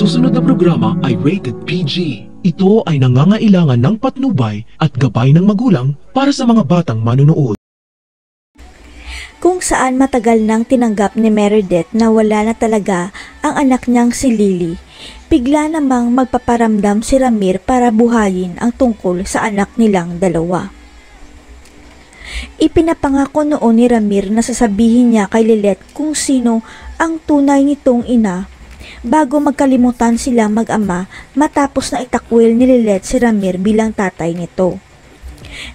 susunod na programa ay rated PG. Ito ay nangangailangan ng patnubay at gabay ng magulang para sa mga batang manonood. Kung saan matagal nang tinanggap ni Meredith na wala na talaga ang anak niyang si Lily, bigla namang magpaparamdam si Ramir para buhayin ang tungkol sa anak nilang dalawa. Ipinapangako noon ni Ramir na sasabihin niya kay Lilette kung sino ang tunay nitong ina bago magkalimutan sila mag-ama matapos na itakwil ni Lilette si Ramir bilang tatay nito.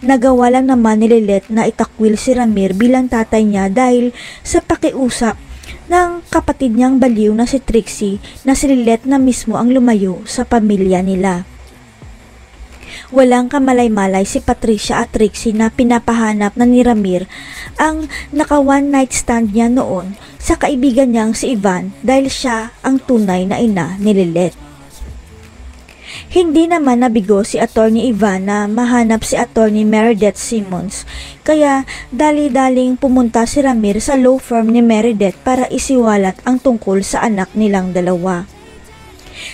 Nagawa lang naman ni Lilette na itakwil si Ramir bilang tatay niya dahil sa pakiusap ng kapatid niyang baliw na si Trixie na si Lilette na mismo ang lumayo sa pamilya nila. Walang kamalay-malay si Patricia at Trixie na pinapahanap na ni Ramir ang naka one night stand niya noon sa kaibigan niyang si Ivan dahil siya ang tunay na ina ni Lilette. Hindi naman nabigo si Attorney Ivan na mahanap si Attorney Meredith Simmons, kaya dali-daling pumunta si Ramir sa law firm ni Meredith para isiwalat ang tungkol sa anak nilang dalawa.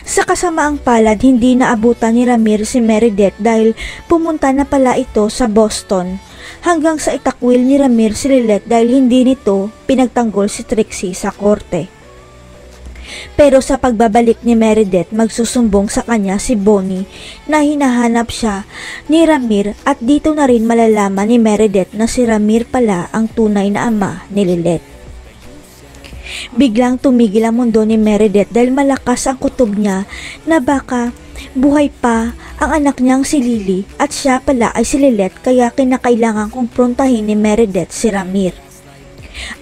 Sa kasamaang palad, hindi naabutan ni Ramir si Meredith dahil pumunta na pala ito sa Boston, hanggang sa itakwil ni Ramir si Lilette dahil hindi nito pinagtanggol si Trixie sa korte. Pero sa pagbabalik ni Meredith, magsusumbong sa kanya si Bonnie na hinahanap siya ni Ramir at dito na rin malalaman ni Meredith na si Ramir pala ang tunay na ama ni Lilette. Biglang tumigil ang mundo ni Meredith dahil malakas ang kutob niya na baka buhay pa ang anak niyang si Lily at siya pala ay si Lilette, kaya kinakailangan kumprontahin ni Meredith si Ramir.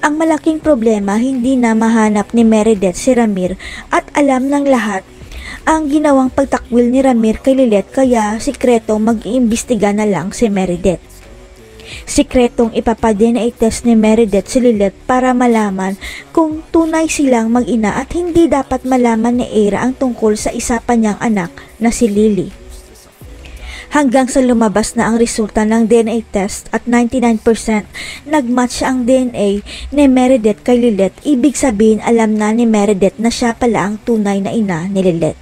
Ang malaking problema, hindi na mahanap ni Meredith si Ramir at alam ng lahat ang ginawang pagtakwil ni Ramir kay Lilette, kaya sikretong mag-iimbestiga na lang si Meredith. Sikretong ipapa-DNA test ni Meredith si Lilette para malaman kung tunay silang mag-ina at hindi dapat malaman ni Ira ang tungkol sa isa pa niyang anak na si Lily. Hanggang sa lumabas na ang resulta ng DNA test at 99% nagmatch ang DNA ni Meredith kay Lilette, ibig sabihin alam na ni Meredith na siya pala ang tunay na ina ni Lilette.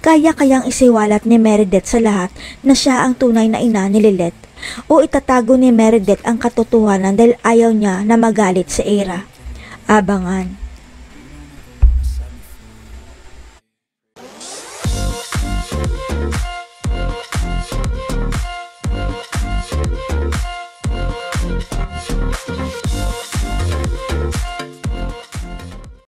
Kaya-kayang isiwalat ni Meredith sa lahat na siya ang tunay na ina ni Lilette, o itatago ni Meredith ang katotohanan dahil ayaw niya na magalit si Ira. Abangan.